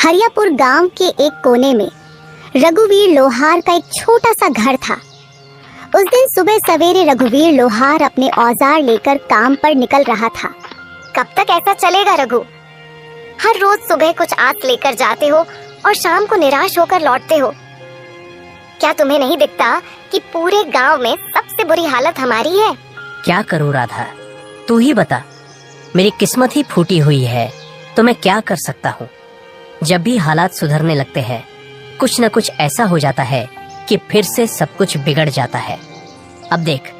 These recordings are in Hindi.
हरियापुर गांव के एक कोने में रघुवीर लोहार का एक छोटा सा घर था। उस दिन सुबह सवेरे रघुवीर लोहार अपने औजार लेकर काम पर निकल रहा था। कब तक ऐसा चलेगा रघु? हर रोज सुबह कुछ आस लेकर जाते हो और शाम को निराश होकर लौटते हो। क्या तुम्हें नहीं दिखता कि पूरे गांव में सबसे बुरी हालत हमारी है? क्या करूं राधा, तू ही बता। मेरी किस्मत ही फूटी हुई है तो मैं क्या कर सकता हूँ। जब भी हालात सुधरने लगते हैं कुछ न कुछ ऐसा हो जाता है कि फिर से सब कुछ बिगड़ जाता है। अब देख,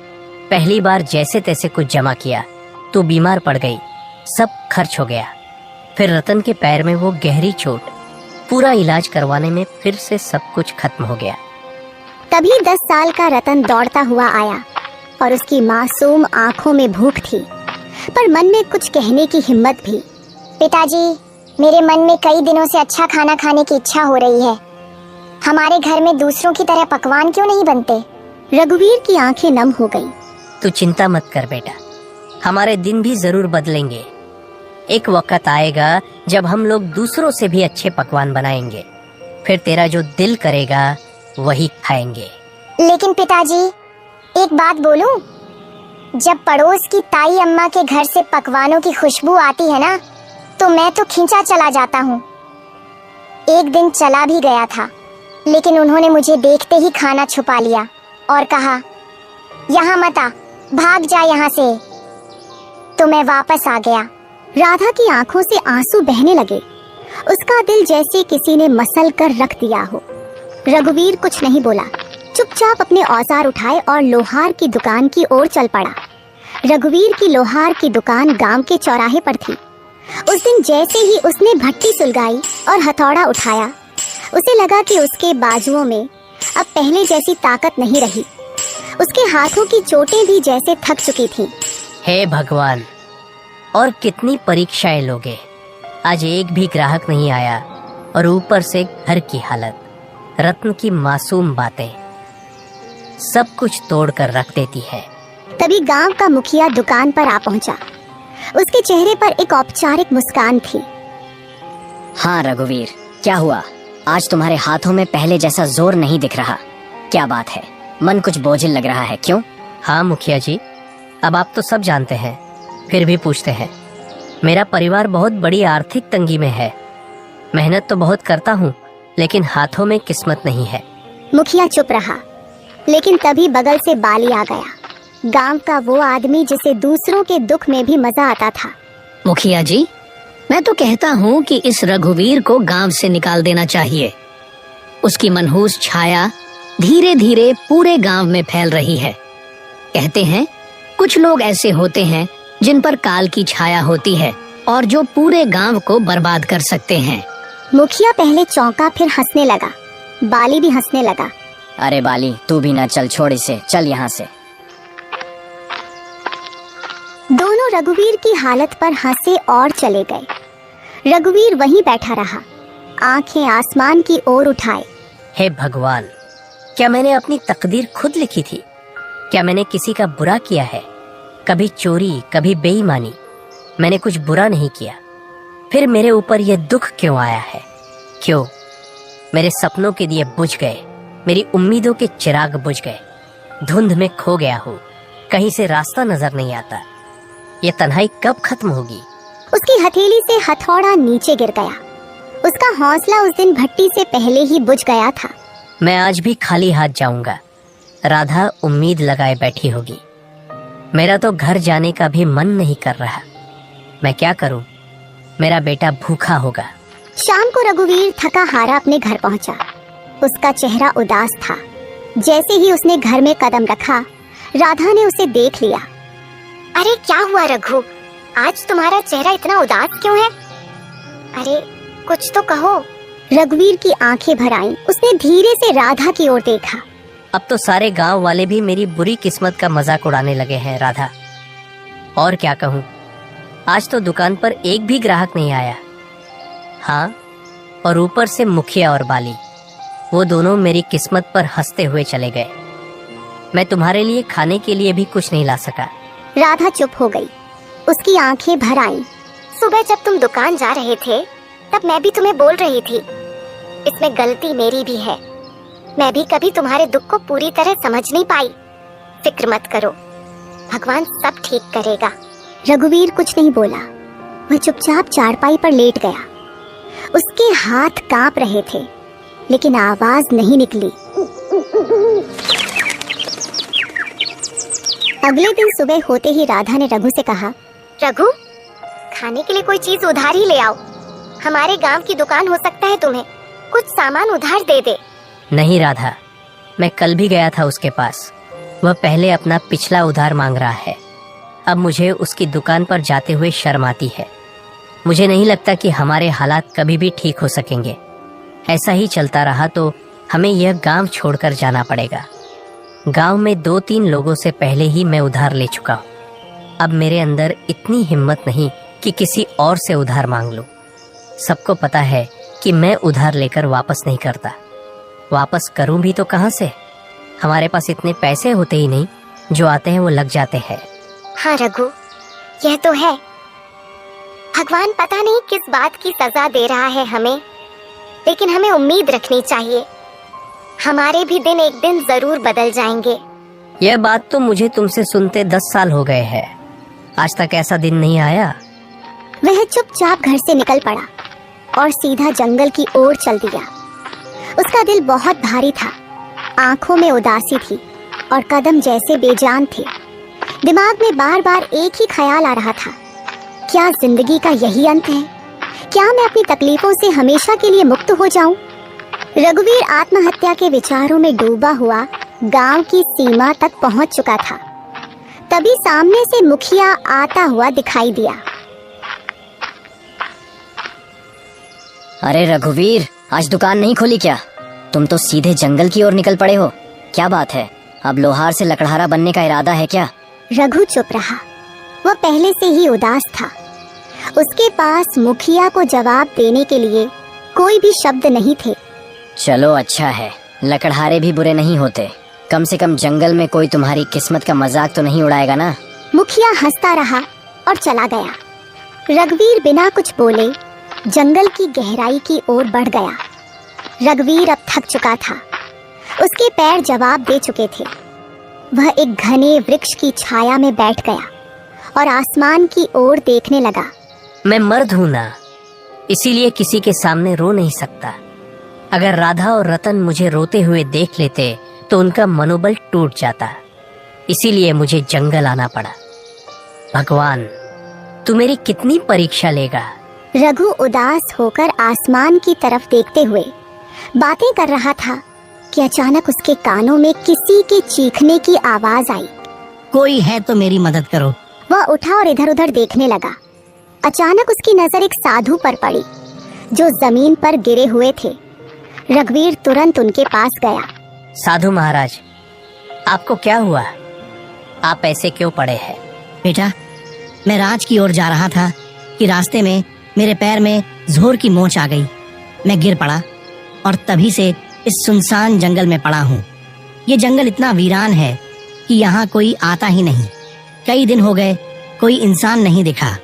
पहली बार जैसे तैसे कुछ जमा किया तो बीमार पड़ गई, सब खर्च हो गया। फिर रतन के पैर में वो गहरी चोट, पूरा इलाज करवाने में फिर से सब कुछ खत्म हो गया। तभी 10 साल का रतन दौड़ता हुआ आया और उसकी मासूम आंखों में भूख थी पर मन में कुछ कहने की हिम्मत भी। पिताजी, मेरे मन में कई दिनों से अच्छा खाना खाने की इच्छा हो रही है। हमारे घर में दूसरों की तरह पकवान क्यों नहीं बनते? रघुवीर की आंखें नम हो गईं। तू चिंता मत कर बेटा, हमारे दिन भी जरूर बदलेंगे। एक वक्त आएगा जब हम लोग दूसरों से भी अच्छे पकवान बनाएंगे, फिर तेरा जो दिल करेगा वही खाएंगे। लेकिन पिताजी, एक बात बोलूं? जब पड़ोस की ताई अम्मा के घर से पकवानों की खुशबू आती है ना, तो मैं तो खींचा चला जाता हूँ। एक दिन चला भी गया था, लेकिन उन्होंने मुझे देखते ही खाना छुपा लिया और कहा, यहाँ मत आ, भाग जा यहाँ से। तो मैं वापस आ गया। राधा की आंखों से आंसू बहने लगे। उसका दिल जैसे किसी ने मसल कर रख दिया हो। रघुवीर कुछ नहीं बोला, चुपचाप अपने औजार उठाए और लोहार की दुकान की ओर चल पड़ा। रघुवीर की लोहार की दुकान गांव के चौराहे पर थी। उस दिन जैसे ही उसने भट्टी सुलगाई और हथौड़ा उठाया, उसे लगा कि उसके बाजुओं में अब पहले जैसी ताकत नहीं रही। उसके हाथों की चोटें भी जैसे थक चुकी थीं। हे भगवान, और कितनी परीक्षाएं लोगे। आज एक भी ग्राहक नहीं आया और ऊपर से घर की हालत, रत्न की मासूम बातें, सब कुछ तोड़ कर रख देती है। तभी गांव का मुखिया दुकान पर आ पहुंचा। उसके चेहरे पर एक औपचारिक मुस्कान थी। हाँ रघुवीर, क्या हुआ? आज तुम्हारे हाथों में पहले जैसा जोर नहीं दिख रहा। क्या बात है? मन कुछ बोझिल लग रहा है, क्यों? हाँ मुखिया जी, अब आप तो सब जानते हैं, फिर भी पूछते हैं। मेरा परिवार बहुत बड़ी आर्थिक तंगी में है। मेहनत तो बहुत करता हूँ, लेकिन हाथों में किस्मत नहीं है। मुखिया चुप रहा, लेकिन तभी बगल से बाली आ गया। गांव का वो आदमी जिसे दूसरों के दुख में भी मजा आता था। मुखिया जी, मैं तो कहता हूँ कि इस रघुवीर को गांव से निकाल देना चाहिए। उसकी मनहूस छाया धीरे धीरे पूरे गांव में फैल रही है। कहते हैं कुछ लोग ऐसे होते हैं जिन पर काल की छाया होती है और जो पूरे गांव को बर्बाद कर सकते हैं। मुखिया पहले चौंका, फिर हंसने लगा। बाली भी हंसने लगा। अरे बाली, तू भी ना चल, छोड़ इसे, चल यहाँ से। दोनों रघुवीर की हालत पर हंसे और चले गए। रघुवीर वहीं बैठा रहा, आंखें आसमान की ओर उठाए। हे भगवान, क्या मैंने अपनी तकदीर खुद लिखी थी? क्या मैंने किसी का बुरा किया है? कभी चोरी, कभी बेईमानी, मैंने कुछ बुरा नहीं किया। फिर मेरे ऊपर यह दुख क्यों आया है? क्यों? मेरे सपनों के दिए बुझ गए, मेरी उम्मीदों के चिराग बुझ गए। धुंध में खो गया हूँ, कहीं से रास्ता नजर नहीं आता। ये तन्हाई कब खत्म होगी? उसकी हथेली से हथौड़ा नीचे गिर गया। उसका हौसला उस दिन भट्टी से पहले ही बुझ गया था। मैं आज भी खाली हाथ जाऊंगा। राधा उम्मीद लगाए बैठी होगी। मेरा तो घर जाने का भी मन नहीं कर रहा। मैं क्या करूं? मेरा बेटा भूखा होगा। शाम को रघुवीर थका हारा अपने घर पहुंचा। उसका चेहरा उदास था। जैसे ही उसने घर में कदम रखा, राधा ने उसे देख लिया। अरे क्या हुआ रघु? आज तुम्हारा चेहरा इतना उदास क्यों है? अरे कुछ तो कहो। रघुवीर की आंखें भर आईं। उसने धीरे से राधा की ओर देखा। अब तो सारे गांव वाले भी मेरी बुरी किस्मत का मजाक उड़ाने लगे हैं राधा। और क्या कहूँ, आज तो दुकान पर एक भी ग्राहक नहीं आया। हाँ, और ऊपर से मुखिया और बाली, वो दोनों मेरी किस्मत पर हंसते हुए चले गए। मैं तुम्हारे लिए खाने के लिए भी कुछ नहीं ला सका। राधा चुप हो गई। उसकी आंखें भर आईं। सुबह जब तुम दुकान जा रहे थे तब मैं भी तुम्हें बोल रही थी, इसमें गलती मेरी भी है। मैं भी कभी तुम्हारे दुख को पूरी तरह समझ नहीं पाई। फिक्र मत करो, भगवान सब ठीक करेगा। रघुवीर कुछ नहीं बोला। वह चुपचाप चारपाई पर लेट गया। उसके हाथ कांप रहे थे, लेकिन आवाज नहीं निकली। अगले दिन सुबह होते ही राधा ने रघु से कहा, रघु, खाने के लिए कोई चीज उधार ही ले आओ। हमारे गांव की दुकान हो सकता है तुम्हें कुछ सामान उधार दे दे। नहीं राधा, मैं कल भी गया था उसके पास। वह पहले अपना पिछला उधार मांग रहा है। अब मुझे उसकी दुकान पर जाते हुए शर्म आती है। मुझे नहीं लगता कि हमारे हालात कभी भी ठीक हो सकेंगे। ऐसा ही चलता रहा तो हमें यह गांव छोड़कर जाना पड़ेगा। गांव में 2-3 लोगों से पहले ही मैं उधार ले चुका हूँ। अब मेरे अंदर इतनी हिम्मत नहीं कि किसी और से उधार मांग लूं। सबको पता है कि मैं उधार लेकर वापस नहीं करता। वापस करूं भी तो कहां से? हमारे पास इतने पैसे होते ही नहीं, जो आते हैं वो लग जाते हैं। हाँ रघु, यह तो है। भगवान पता नहीं किस बात की सजा दे रहा है हमें, लेकिन हमें उम्मीद रखनी चाहिए। हमारे भी दिन एक दिन जरूर बदल जाएंगे। यह बात तो मुझे तुमसे सुनते 10 साल हो गए हैं। आज तक ऐसा दिन नहीं आया। वह चुपचाप घर से निकल पड़ा और सीधा जंगल की ओर चल दिया। उसका दिल बहुत भारी था, आंखों में उदासी थी और कदम जैसे बेजान थे। दिमाग में बार बार एक ही ख्याल आ रहा था, क्या जिंदगी का यही अंत है? क्या मैं अपनी तकलीफों से हमेशा के लिए मुक्त हो जाऊं? रघुवीर आत्महत्या के विचारों में डूबा हुआ गांव की सीमा तक पहुंच चुका था। तभी सामने से मुखिया आता हुआ दिखाई दिया। अरे रघुवीर, आज दुकान नहीं खोली क्या? तुम तो सीधे जंगल की ओर निकल पड़े हो। क्या बात है? अब लोहार से लकड़हारा बनने का इरादा है क्या? रघु चुप रहा। वह पहले से ही उदास था। उसके पास मुखिया को जवाब देने के लिए कोई भी शब्द नहीं थे। चलो अच्छा है, लकड़हारे भी बुरे नहीं होते। कम से कम जंगल में कोई तुम्हारी किस्मत का मजाक तो नहीं उड़ाएगा ना। मुखिया हंसता रहा और चला गया। रघुवीर बिना कुछ बोले जंगल की गहराई की ओर बढ़ गया। रघुवीर अब थक चुका था। उसके पैर जवाब दे चुके थे। वह एक घने वृक्ष की छाया में बैठ गया और आसमान की ओर देखने लगा। मैं मर्द हूं ना, इसीलिए किसी के सामने रो नहीं सकता। अगर राधा और रतन मुझे रोते हुए देख लेते तो उनका मनोबल टूट जाता। इसीलिए मुझे जंगल आना पड़ा। भगवान, तू मेरी कितनी परीक्षा लेगा? रघु उदास होकर आसमान की तरफ देखते हुए बातें कर रहा था कि अचानक उसके कानों में किसी के चीखने की आवाज आई। कोई है तो मेरी मदद करो। वह उठा और इधर उधर देखने लगा। अचानक उसकी नजर एक साधु पर पड़ी जो जमीन पर गिरे हुए थे। रघुवीर तुरंत उनके पास गया। साधु महाराज, आपको क्या हुआ? आप ऐसे क्यों पड़े हैं? बेटा, मैं राज की ओर जा रहा था कि रास्ते में मेरे पैर में जोर की मोच आ गई। मैं गिर पड़ा और तभी से इस सुनसान जंगल में पड़ा हूँ। ये जंगल इतना वीरान है कि यहाँ कोई आता ही नहीं। कई दिन हो गए कोई इंसान नहीं दिखा।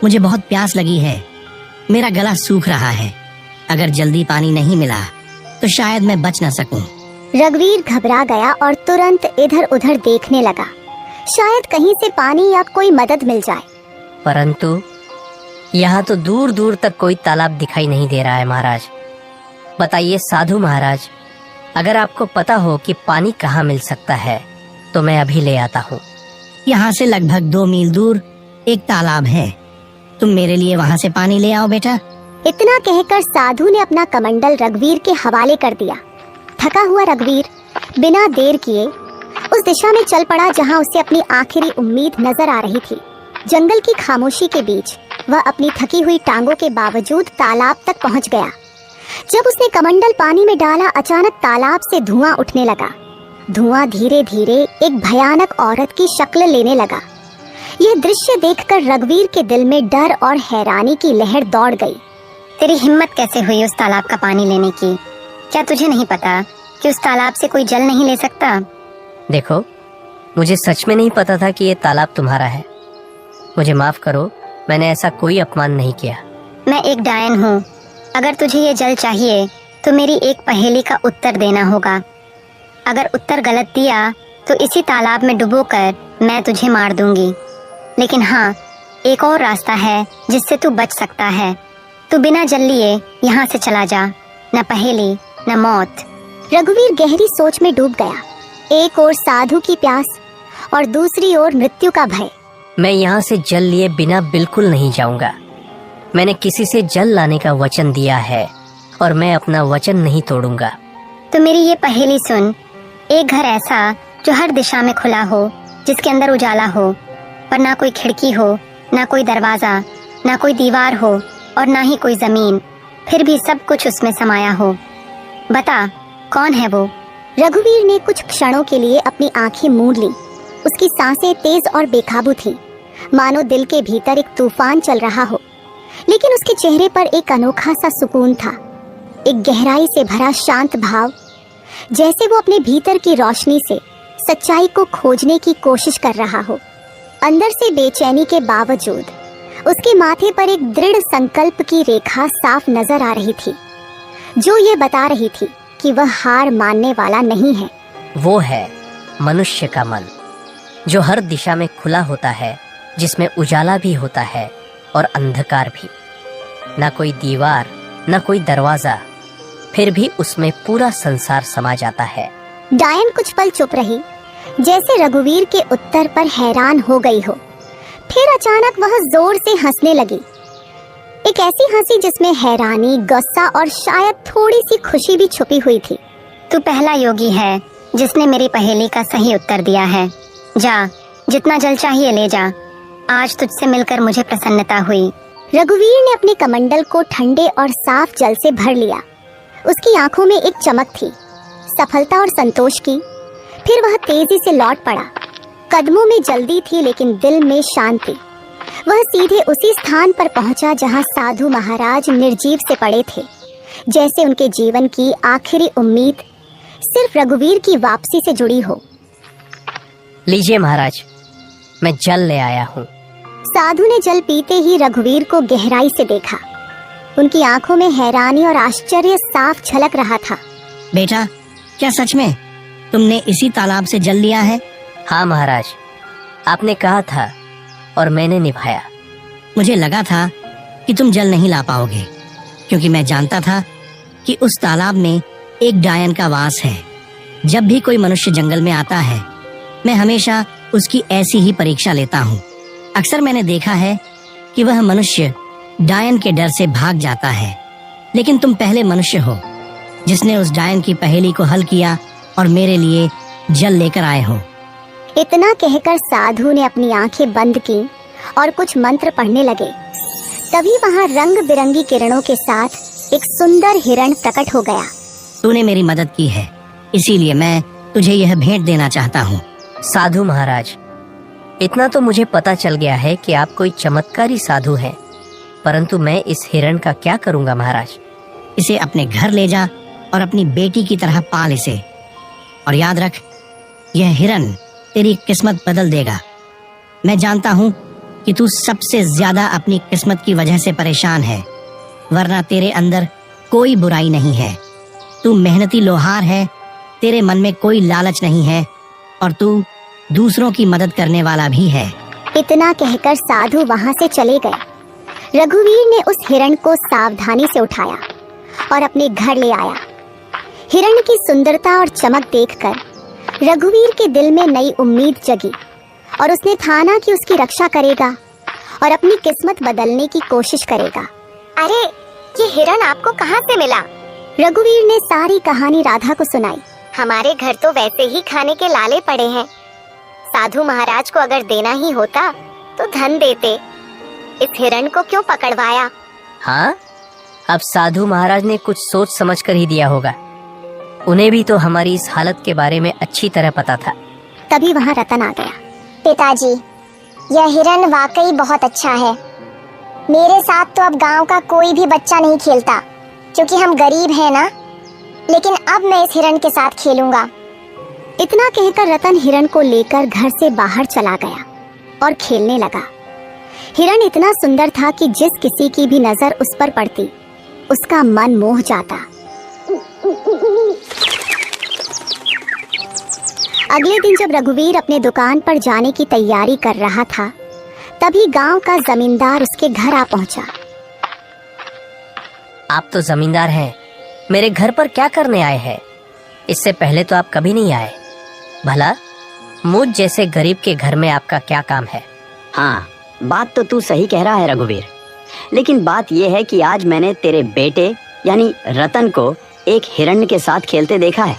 मुझे बहुत प्यास लगी है। मेरा गला सूख रहा है। अगर जल्दी पानी नहीं मिला तो शायद मैं बच न सकूं। रघुवीर घबरा गया और तुरंत इधर उधर देखने लगा, शायद कहीं से पानी या कोई मदद मिल जाए। परंतु यहाँ तो दूर दूर तक कोई तालाब दिखाई नहीं दे रहा है महाराज। बताइए साधु महाराज, अगर आपको पता हो कि पानी कहाँ मिल सकता है तो मैं अभी ले आता हूँ। यहाँ से लगभग 2 मील दूर एक तालाब है। तुम मेरे लिए वहाँ से पानी ले आओ बेटा। इतना कहकर साधु ने अपना कमंडल रघुवीर के हवाले कर दिया। थका हुआ रघुवीर बिना देर किए उस दिशा में चल पड़ा जहाँ उसे अपनी आखिरी उम्मीद नजर आ रही थी। जंगल की खामोशी के बीच वह अपनी थकी हुई टांगों के बावजूद तालाब तक पहुँच गया। जब उसने कमंडल पानी में डाला, अचानक तालाब से धुआं उठने लगा। धुआं धीरे धीरे एक भयानक औरत की शक्ल लेने लगा। यह दृश्य देखकर रघुवीर के दिल में डर और हैरानी की लहर दौड़ गई। तेरी हिम्मत कैसे हुई उस तालाब का पानी लेने की? क्या तुझे नहीं पता कि उस तालाब से कोई जल नहीं ले सकता? देखो, मुझे सच में नहीं पता था कि ये तालाब तुम्हारा है। मुझे माफ करो, मैंने ऐसा कोई अपमान नहीं किया। मैं एक डायन हूँ अगर तुझे ये जल चाहिए तो मेरी एक पहेली का उत्तर देना होगा। अगर उत्तर गलत दिया तो इसी तालाब में डुबोकर मैं तुझे मार दूंगी। लेकिन हाँ, एक और रास्ता है जिससे तू बच सकता है। तू बिना जल लिए यहाँ से चला जा, न पहेली न मौत। रघुवीर गहरी सोच में डूब गया। एक ओर साधु की प्यास और दूसरी ओर मृत्यु का भय। मैं यहाँ से जल लिए बिना बिल्कुल नहीं जाऊंगा। मैंने किसी से जल लाने का वचन दिया है और मैं अपना वचन नहीं तोड़ूंगा। तो मेरी ये पहेली सुन। एक घर ऐसा जो हर दिशा में खुला हो, जिसके अंदर उजाला हो, पर ना कोई खिड़की हो, ना कोई दरवाजा, ना कोई दीवार हो और ना ही कोई जमीन, फिर भी सब कुछ उसमें समाया हो। बता, कौन है वो? रघुवीर ने कुछ क्षणों के लिए अपनी आंखें मूंद ली। उसकी सांसें तेज और बेकाबू थीं, मानो दिल के भीतर एक तूफान चल रहा हो। लेकिन उसके चेहरे पर एक अनोखा सा सुकून था, एक गहराई से भरा शांत भाव, जैसे वो अपने भीतर की रोशनी से सच्चाई को खोजने की कोशिश कर रहा हो। अंदर से बेचैनी के बावजूद उसके माथे पर एक दृढ़ संकल्प की रेखा साफ नजर आ रही थी, जो ये बता रही थी कि वह हार मानने वाला नहीं है। वो है मनुष्य का मन, जो हर दिशा में खुला होता है, जिसमें उजाला भी होता है और अंधकार भी। ना कोई दीवार, ना कोई दरवाजा, फिर भी उसमें पूरा संसार समा जाता है। डायन कुछ पल चुप रही, जैसे रघुवीर के उत्तर पर हैरान हो गई हो। फिर अचानक वह जोर से हंसने लगी, एक ऐसी हंसी जिसमें हैरानी, गुस्सा और शायद थोड़ी सी खुशी भी छुपी हुई थी। तू पहला योगी है जिसने मेरी पहेली का सही उत्तर दिया है। जा, जितना जल चाहिए ले जा। आज तुझसे मिलकर मुझे प्रसन्नता हुई। रघुवीर ने अपने कमंडल को ठंडे और साफ जल से भर लिया। उसकी आंखों में एक चमक थी, सफलता और संतोष की। फिर वह तेजी से लौट पड़ा। कदमों में जल्दी थी लेकिन दिल में शांति। वह सीधे उसी स्थान पर पहुंचा जहां साधु महाराज निर्जीव से पड़े थे, जैसे उनके जीवन की आखिरी उम्मीद सिर्फ रघुवीर की वापसी से जुड़ी हो। लीजिए महाराज, मैं जल ले आया हूँ। साधु ने जल पीते ही रघुवीर को गहराई से देखा। उनकी आंखों में हैरानी और आश्चर्य साफ झलक रहा था। बेटा, क्या सच में तुमने इसी तालाब से जल लिया है? हाँ महाराज, आपने कहा था और मैंने निभाया। मुझे लगा था कि तुम जल नहीं ला पाओगे, क्योंकि मैं जानता था कि उस तालाब में एक डायन का वास है। जब भी कोई मनुष्य जंगल में आता है, मैं हमेशा उसकी ऐसी ही परीक्षा लेता हूँ। अक्सर मैंने देखा है कि वह मनुष्य डायन के डर से भाग जाता है, लेकिन तुम पहले मनुष्य हो जिसने उस डायन की पहेली को हल किया और मेरे लिए जल लेकर आए हो। इतना कहकर साधु ने अपनी आंखें बंद की और कुछ मंत्र पढ़ने लगे। तभी वहां रंग बिरंगी किरणों के साथ एक सुंदर हिरण प्रकट हो गया। तूने मेरी मदद की है, इसीलिए मैं तुझे यह भेंट देना चाहता हूँ। साधु महाराज, इतना तो मुझे पता चल गया है कि आप कोई चमत्कारी साधु हैं, परंतु मैं इस हिरण का क्या करूँगा महाराज? इसे अपने घर ले जा और अपनी बेटी की तरह पाल इसे। और याद रख, यह हिरण तेरी किस्मत बदल देगा। मैं जानता हूँ कि तू सबसे ज्यादा अपनी किस्मत की वजह से परेशान है, वरना तेरे अंदर कोई बुराई नहीं है। तू मेहनती लोहार है, तेरे मन में कोई लालच नहीं है और तू दूसरों की मदद करने वाला भी है। इतना कहकर साधु वहां से चले गए। रघुवीर ने उस हिरण को सावधानी से उठाया और अपने घर ले आया। हिरण की सुंदरता और चमक देखकर रघुवीर के दिल में नई उम्मीद जगी और उसने ठाना कि उसकी रक्षा करेगा और अपनी किस्मत बदलने की कोशिश करेगा। अरे, ये हिरण आपको कहाँ से मिला? रघुवीर ने सारी कहानी राधा को सुनाई। हमारे घर तो वैसे ही खाने के लाले पड़े हैं। साधु महाराज को अगर देना ही होता तो धन देते। इस हिरण को क्यों पकड़वाया? हाँ, अब साधु महाराज ने कुछ सोच समझ कर ही दिया होगा। उन्हें भी तो हमारी इस हालत के बारे में अच्छी तरह पता था। तभी वहां रतन आ गया। पिताजी, यह हिरण वाकई बहुत अच्छा है। मेरे साथ तो अब गांव का कोई भी बच्चा नहीं खेलता, क्योंकि हम गरीब हैं ना। लेकिन अब मैं इस हिरण के साथ खेलूंगा। इतना कहकर रतन हिरण को लेकर घर से बाहर चला गया और खेलने लगा। हिरण इतना सुंदर था कि जिस किसी की भी नजर उस पर पड़ती उसका मन मोह जाता। अगले दिन जब रघुवीर अपने दुकान पर जाने की तैयारी कर रहा था, तभी गांव का जमींदार उसके घर आ पहुंचा। आप तो जमींदार हैं, मेरे घर पर क्या करने आए हैं? इससे पहले तो आप कभी नहीं आए। भला मुझ जैसे गरीब के घर में आपका क्या काम है? हाँ, बात तो तू सही कह रहा है रघुवीर, लेकिन बात यह है कि आज मैंने तेरे बेटे यानी रतन को एक हिरण के साथ खेलते देखा है।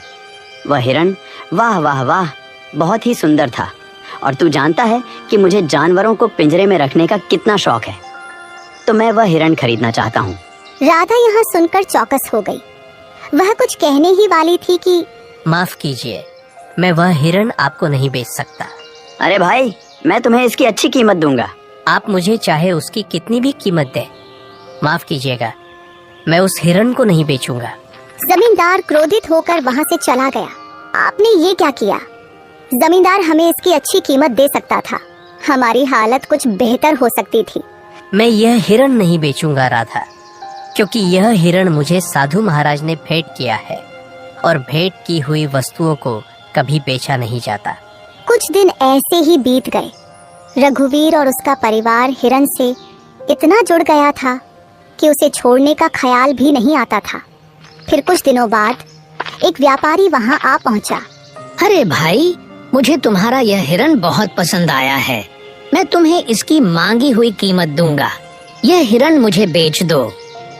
वह हिरण वाह वाह वाह बहुत ही सुंदर था, और तू जानता है कि मुझे जानवरों को पिंजरे में रखने का कितना शौक है, तो मैं वह हिरण खरीदना चाहता हूँ। राधा यहाँ सुनकर चौकस हो गई। वह कुछ कहने ही वाली थी कि माफ कीजिए, मैं वह हिरण आपको नहीं बेच सकता। अरे भाई, मैं तुम्हें इसकी अच्छी कीमत दूंगा। आप मुझे चाहे उसकी कितनी भी कीमत दें, माफ कीजिएगा, मैं उस हिरण को नहीं बेचूंगा। जमींदार क्रोधित होकर वहाँ से चला गया। आपने ये क्या किया? जमींदार हमें इसकी अच्छी कीमत दे सकता था, हमारी हालत कुछ बेहतर हो सकती थी। मैं यह हिरण नहीं बेचूंगा राधा, क्योंकि यह हिरण मुझे साधु महाराज ने भेंट किया है, और भेंट की हुई वस्तुओं को कभी बेचा नहीं जाता। कुछ दिन ऐसे ही बीत गए। रघुवीर और उसका परिवार हिरण से इतना जुड़ गया था कि उसे छोड़ने का ख्याल भी नहीं आता था। फिर कुछ दिनों बाद एक व्यापारी वहाँ आ पहुँचा। अरे भाई, मुझे तुम्हारा यह हिरण बहुत पसंद आया है। मैं तुम्हें इसकी मांगी हुई कीमत दूंगा। यह हिरण मुझे बेच दो।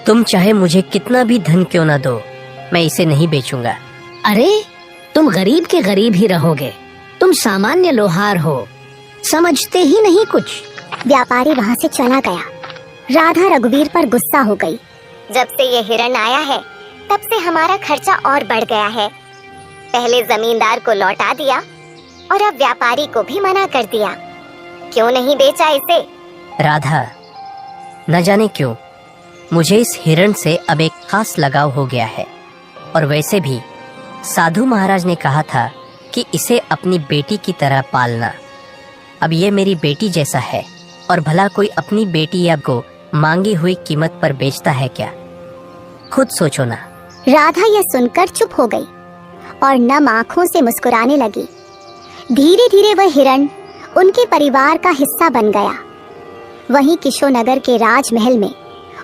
तुम चाहे मुझे कितना भी धन क्यों न दो, मैं इसे नहीं बेचूंगा। अरे, तुम गरीब के गरीब ही रहोगे। तुम सामान्य लोहार हो, समझते ही नहीं कुछ। व्यापारी वहाँ से चला गया। राधा रघुवीर पर गुस्सा हो गई। जब से ये हिरण आया है, तब से हमारा खर्चा और बढ़ गया है। पहले जमींदार को लौटा दिया और अब व्यापारी को भी मना कर दिया। क्यों नहीं बेचा इसे? राधा, न जाने क्यों मुझे इस हिरण से अब एक खास लगाव हो गया है, और वैसे भी साधु महाराज ने कहा था कि इसे अपनी बेटी की तरह पालना। अब ये मेरी बेटी जैसा है, और भला कोई अपनी बेटी या को मांगी हुई कीमत पर बेचता है क्या? खुद सोचो ना। राधा यह सुनकर चुप हो गई और नम आंखों से मुस्कुराने लगी। धीरे धीरे वह हिरण उनके परिवार का हिस्सा बन गया। वहीं किशोनगर के राजमहल में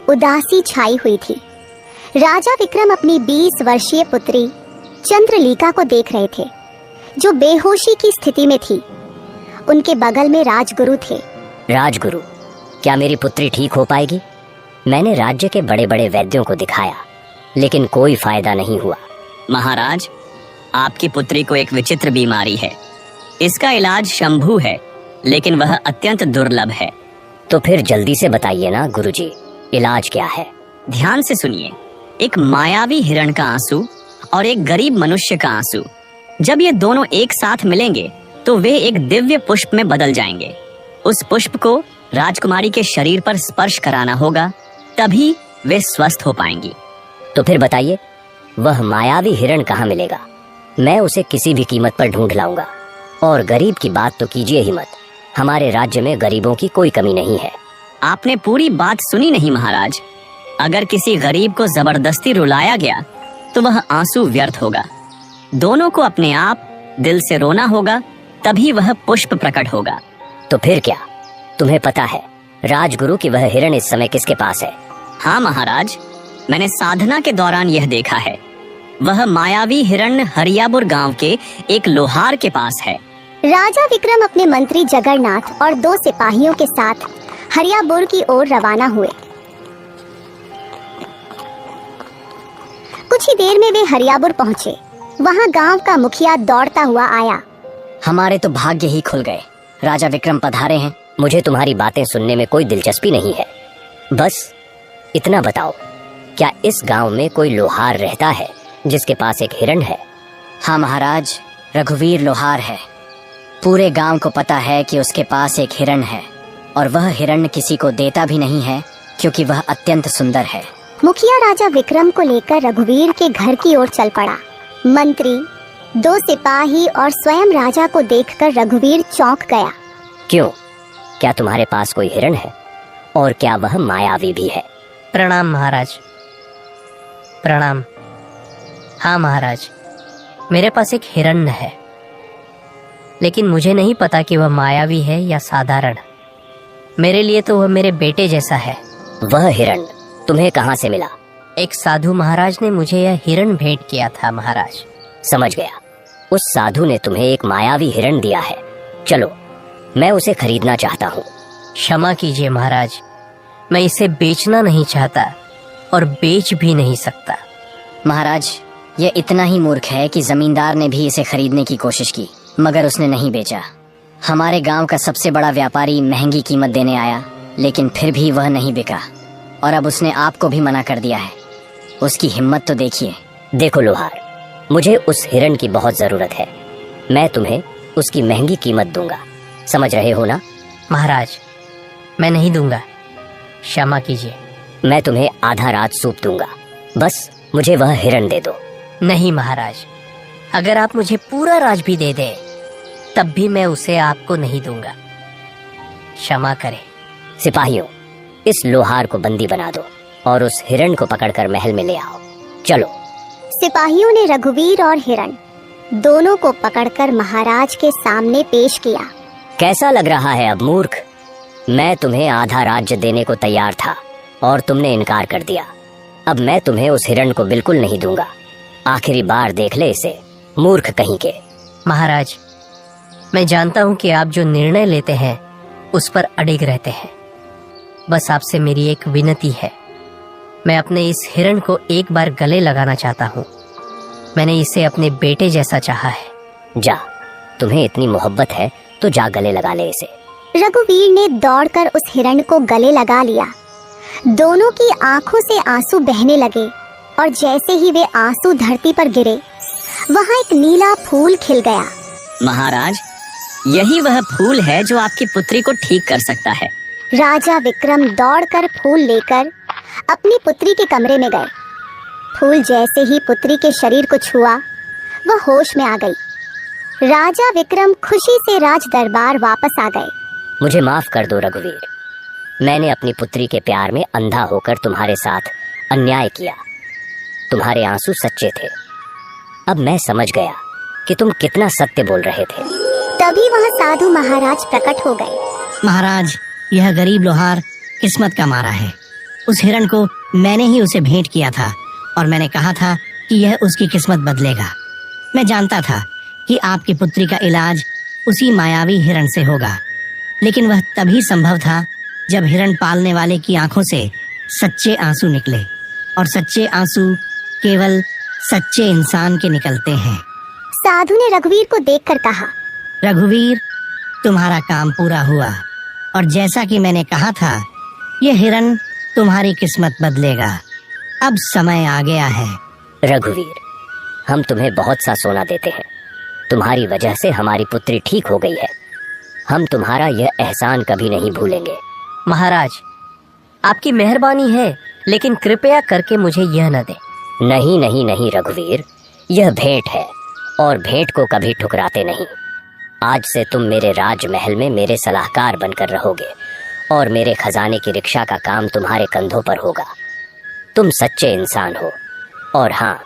उदासी छाई हुई थी। राजा विक्रम अपनी 20 वर्षीय पुत्री चंद्रलीका को देख रहे थे, जो बेहोशी की स्थिति में थी। उनके बगल में राजगुरु थे। राजगुरु, क्या मेरी पुत्री ठीक हो पाएगी? मैंने राज्य के बड़े बड़े वैद्यों को दिखाया, लेकिन कोई फायदा नहीं हुआ। महाराज, आपकी पुत्री को एक विचित्र बीमारी है। इसका इलाज शंभू है, लेकिन वह अत्यंत दुर्लभ है। तो फिर जल्दी से बताइए ना गुरुजी, इलाज क्या है? ध्यान से सुनिए। एक मायावी हिरण का आंसू और एक गरीब मनुष्य का आंसू, जब ये दोनों एक साथ मिलेंगे तो वे एक दिव्य पुष्प में बदल जाएंगे। उस पुष्प को राजकुमारी के शरीर पर स्पर्श कराना होगा, तभी वे स्वस्थ हो पाएंगी। तो फिर बताइए, वह मायावी हिरण कहाँ मिलेगा? मैं उसे किसी भी कीमत पर ढूंढ लाऊंगा। और गरीब की बात तो कीजिए ही मत। हमारे राज्य में गरीबों की कोई कमी नहीं है। आपने पूरी बात सुनी नहीं महाराज। अगर किसी गरीब को जबरदस्ती रुलाया गया तो वह आंसू व्यर्थ होगा। दोनों को अपने आप दिल से रोना होगा, तभी वह पुष्प प्रकट होगा। तो फिर क्या? तुम्हें पता है राजगुरु की वह हिरण इस समय किसके पास है? हाँ महाराज, मैंने साधना के दौरान यह देखा है। वह मायावी हिरण हरियापुर गांव के एक लोहार के पास है। राजा विक्रम अपने मंत्री जगन्नाथ और 2 सिपाहियों के साथ हरियापुर की ओर रवाना हुए। कुछ ही देर में वे हरियापुर पहुंचे। वहां गांव का मुखिया दौड़ता हुआ आया। हमारे तो भाग्य ही खुल गए। राजा विक्रम पधारे हैं। मुझे तुम्हारी बातें सुनने में कोई दिलचस्पी नहीं है। बस इतना बताओ, क्या इस गांव में कोई लोहार रहता है जिसके पास एक हिरण है? हाँ महाराज, रघुवीर लोहार है। पूरे गांव को पता है कि उसके पास एक हिरण है, और वह हिरण किसी को देता भी नहीं है, क्योंकि वह अत्यंत सुंदर है। मुखिया राजा विक्रम को लेकर रघुवीर के घर की ओर चल पड़ा। मंत्री, 2 सिपाही और स्वयं राजा को देखकर रघुवीर चौंक गया। क्यों? क्या तुम्हारे पास कोई हिरण है? और क्या वह मायावी भी है? प्रणाम महाराज। प्रणाम। हाँ महाराज, मेरे पास एक हिरण है, लेकिन मुझे नहीं पता कि वह मायावी है या साधारण। मेरे लिए तो वह मेरे बेटे जैसा है। वह हिरण तुम्हें कहाँ से मिला? एक साधु महाराज ने मुझे यह हिरण भेंट किया था महाराज। समझ गया, उस साधु ने तुम्हें एक मायावी हिरण दिया है। चलो, मैं उसे खरीदना चाहता हूँ। क्षमा कीजिए महाराज, मैं इसे बेचना नहीं चाहता और बेच भी नहीं सकता। महाराज, यह इतना ही मूर्ख है कि जमींदार ने भी इसे खरीदने की कोशिश की, मगर उसने नहीं बेचा। हमारे गांव का सबसे बड़ा व्यापारी महंगी कीमत देने आया, लेकिन फिर भी वह नहीं बिका, और अब उसने आपको भी मना कर दिया है। उसकी हिम्मत तो देखिए। देखो लोहार, मुझे उस हिरण की बहुत जरूरत है। मैं तुम्हें उसकी महंगी कीमत दूंगा, समझ रहे हो ना? महाराज, मैं नहीं दूंगा, क्षमा कीजिए। मैं तुम्हें आधा रात सूप दूंगा, बस मुझे वह हिरण दे दो। नहीं महाराज, अगर आप मुझे पूरा राज भी दे दें, तब भी मैं उसे आपको नहीं दूंगा, क्षमा करें। सिपाहियों, इस लोहार को बंदी बना दो और उस हिरण को पकड़कर महल में ले आओ। चलो। सिपाहियों ने रघुवीर और हिरण दोनों को पकड़कर महाराज के सामने पेश किया। कैसा लग रहा है अब मूर्ख? मैं तुम्हें आधा राज्य देने को तैयार था और तुमने इनकार कर दिया। अब मैं तुम्हें उस हिरण को बिल्कुल नहीं दूंगा। आखिरी बार देख ले इसे, मूर्ख कहीं के। महाराज, मैं जानता हूँ कि आप जो निर्णय लेते हैं उस पर अडिग रहते हैं। बस आपसे मेरी एक विनती है, मैं अपने इस हिरण को एक बार गले लगाना चाहता हूँ। मैंने इसे अपने बेटे जैसा चाहा है। जा, तुम्हें इतनी मोहब्बत है तो जा गले लगा ले इसे। रघुवीर ने दौड़कर उस हिरण को गले लगा लिया। दोनों की आंखों से आंसू बहने लगे और जैसे ही वे आंसू धरती पर गिरे, वहाँ एक नीला फूल खिल गया। महाराज, यही वह फूल है जो आपकी पुत्री को ठीक कर सकता है। राजा विक्रम दौड़कर फूल लेकर अपनी पुत्री के कमरे में गए। फूल जैसे ही पुत्री के शरीर को छुआ, वह होश में आ गई। राजा विक्रम खुशी से राज दरबार वापस आ गए। मुझे माफ कर दो रघुवीर, मैंने अपनी पुत्री के प्यार में अंधा होकर तुम्हारे साथ अन्याय किया। तुम्हारे आंसू सच्चे थे। अब मैं समझ गया कि तुम कितना सत्य बोल रहे थे। तभी वहाँ साधु महाराज प्रकट हो गए। महाराज, यह गरीब लोहार किस्मत का मारा है। उस हिरण को मैंने ही उसे भेंट किया था और मैंने कहा था कि यह उसकी किस्मत बदलेगा। मैं जानता था कि आपकी पुत्री का इलाज उसी मायावी हिरण से होगा, लेकिन वह तभी संभव था जब हिरण पालने वाले की आंखों से सच्चे आंसू निकले, और सच्चे आंसू केवल सच्चे इंसान के निकलते हैं। साधु ने रघुवीर को देखकर कहा, रघुवीर, तुम्हारा काम पूरा हुआ, और जैसा कि मैंने कहा था, यह हिरण तुम्हारी किस्मत बदलेगा। अब समय आ गया है। रघुवीर, हम तुम्हें बहुत सा सोना देते हैं। तुम्हारी वजह से हमारी पुत्री ठीक हो गई है। हम तुम्हारा यह एहसान कभी नहीं भूलेंगे। महाराज, आपकी मेहरबानी है, लेकिन कृपया करके मुझे यह न दे। नहीं नहीं नहीं रघुवीर, यह भेंट है और भेंट को कभी ठुकराते नहीं। आज से तुम मेरे राजमहल में मेरे सलाहकार बनकर रहोगे और मेरे खजाने की रिक्शा का काम तुम्हारे कंधों पर होगा। तुम सच्चे इंसान हो, और हाँ,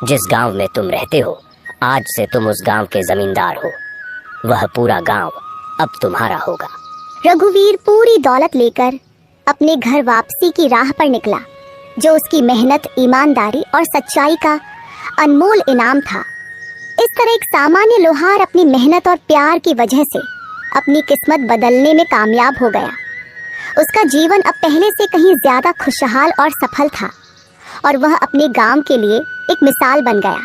जिस गांव में तुम रहते हो, आज से तुम उस गांव के जमींदार हो। वह पूरा गांव अब तुम्हारा होगा। रघुवीर पूरी दौलत लेकर अपने घर वापसी की राह पर निकला, जो उसकी मेहनत, ईमानदारी और सच्चाई का अनमोल इनाम था। इस तरह एक सामान्य लोहार अपनी मेहनत और प्यार की वजह से अपनी किस्मत बदलने में कामयाब हो गया। उसका जीवन अब पहले से कहीं ज्यादा खुशहाल और सफल था, और वह अपने गांव के लिए एक मिसाल बन गया।